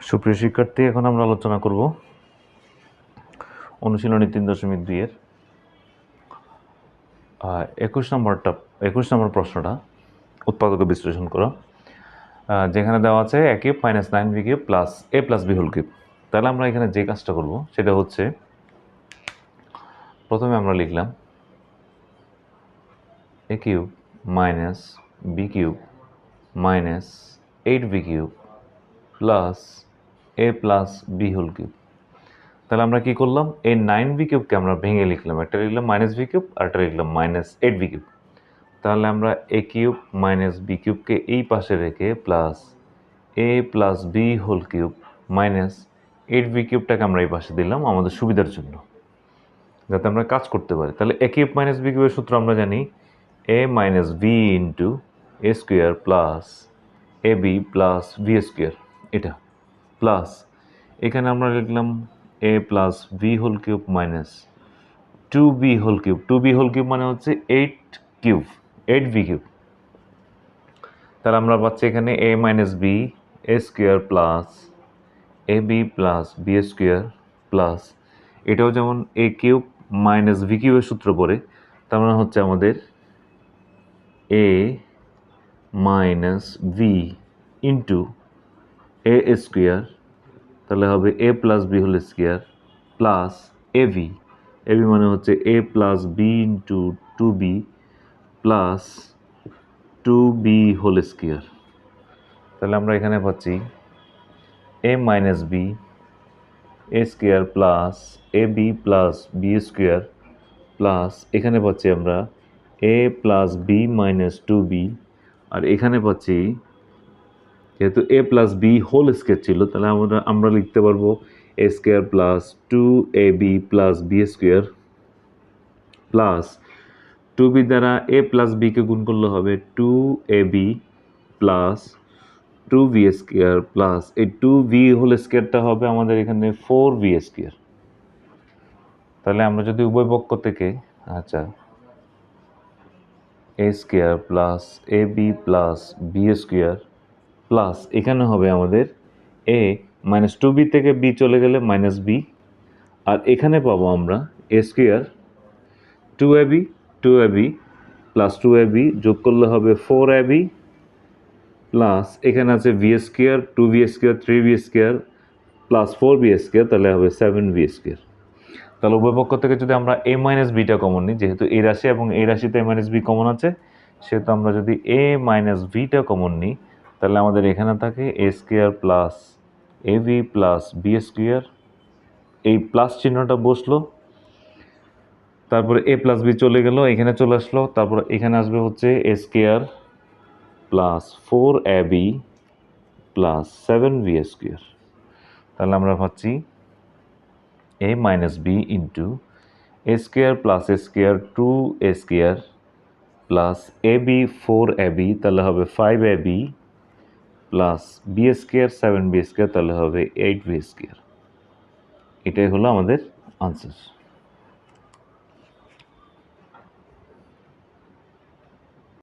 সুপ্রিয় শিক্ষার্থী, এখন আমরা আলোচনা করব অনুশীলনী 3.2 এর 21 নম্বর প্রশ্নটা, উৎপাদক বিশ্লেষণ করা, যেখানে দেওয়া আছে a cube minus 9b cube plus a plus b whole cube. তাহলে আমরা এখানে যে কাজটা করব সেটা হচ্ছে, প্রথমে আমরা লিখলাম a cube minus b cube minus 8b cube plus a plus b whole cube. তাহলে আমরা কি করলাম, এই 9b কিউবকে আমরা ভেঙে লিখলাম, একটা লিখলাম মাইনাস বি কিউব আর একটা লিখলাম মাইনাস 8b কিউব। তাহলে আমরা a কিউব মাইনাস b কিউবকে এই পাশে রেখে plus a plus b whole cube minus 8b কিউবটাকে আমরা এই পাশে দিলাম আমাদের সুবিধার জন্য, যাতে আমরা কাজ করতে পারি। তাহলে a কিউব মাইনাস b কিউবের সূত্র আমরা জানি, a minus b into a square plus ab plus b square, এটা প্লাস এখানে আমরা লিখলাম a plus b whole cube minus 2b whole cube. 2b whole cube মানে হচ্ছে 8b কিউব। তাহলে আমরা পাচ্ছি এখানে a minus b a square plus ab plus b square plus, এটাও যেমন a কিউব মাইনাস b কিউবের সূত্র পড়ে, তার মানে হচ্ছে আমাদের a minus b into a square, তাহলে হবে a plus b whole square plus ab মানে হচ্ছে a plus b into 2b plus 2b whole square. তাহলে আমরা এখানে পাচ্ছি a minus b a square plus ab plus b square plus এখানে পাচ্ছি আমরা a plus b minus 2b, আর এখানে পাচ্ছি যেহেতু a plus b whole square ছিল, তাহলে আমরা লিখতে পারবো a square plus 2ab plus b square plus 2b দ্বারা a প্লাস bকে গুণ করলে হবে 2ab plus 2b square plus এই 2b হোল স্কোয়ারটা হবে আমাদের এখানে 4b স্কোয়ার। তাহলে আমরা যদি উভয় পক্ষ থেকে আচ্ছা a square plus ab plus b square plus এখানে হবে আমাদের a মাইনাস 2b থেকে b চলে গেলে মাইনাস b, আর এখানে পাবো আমরা a square 2ab plus 2ab যোগ করলে হবে 4ab প্লাস এখানে আছে v square 2v square 3v square plus 4v square, তাহলে হবে 7v স্কোয়ার। তাহলে উভয় পক্ষ থেকে যদি আমরা a মাইনাস বিটা কমন নিই, যেহেতু এই রাশি এবং এই রাশিতে a মাইনাস বি কমন আছে, সেহেতু আমরা যদি a মাইনাস বিটা কমন নিই, তাহলে আমাদের এখানে থাকে a square plus ab plus b square, এই প্লাস চিহ্নটা বসলো, তারপরে a প্লাস বি চলে গেল, এখানে চলে আসলো, তারপর এখানে আসবে হচ্ছে a square plus 4ab plus 7v square. তাহলে আমরা পাচ্ছি a minus B into a square plus a square 2a square plus ab 4ab, তাহলে হবে 5ab plus b square 7b square, তাহলে হবে 8v স্কোয়ার। এটাই হলো আমাদের আনসার।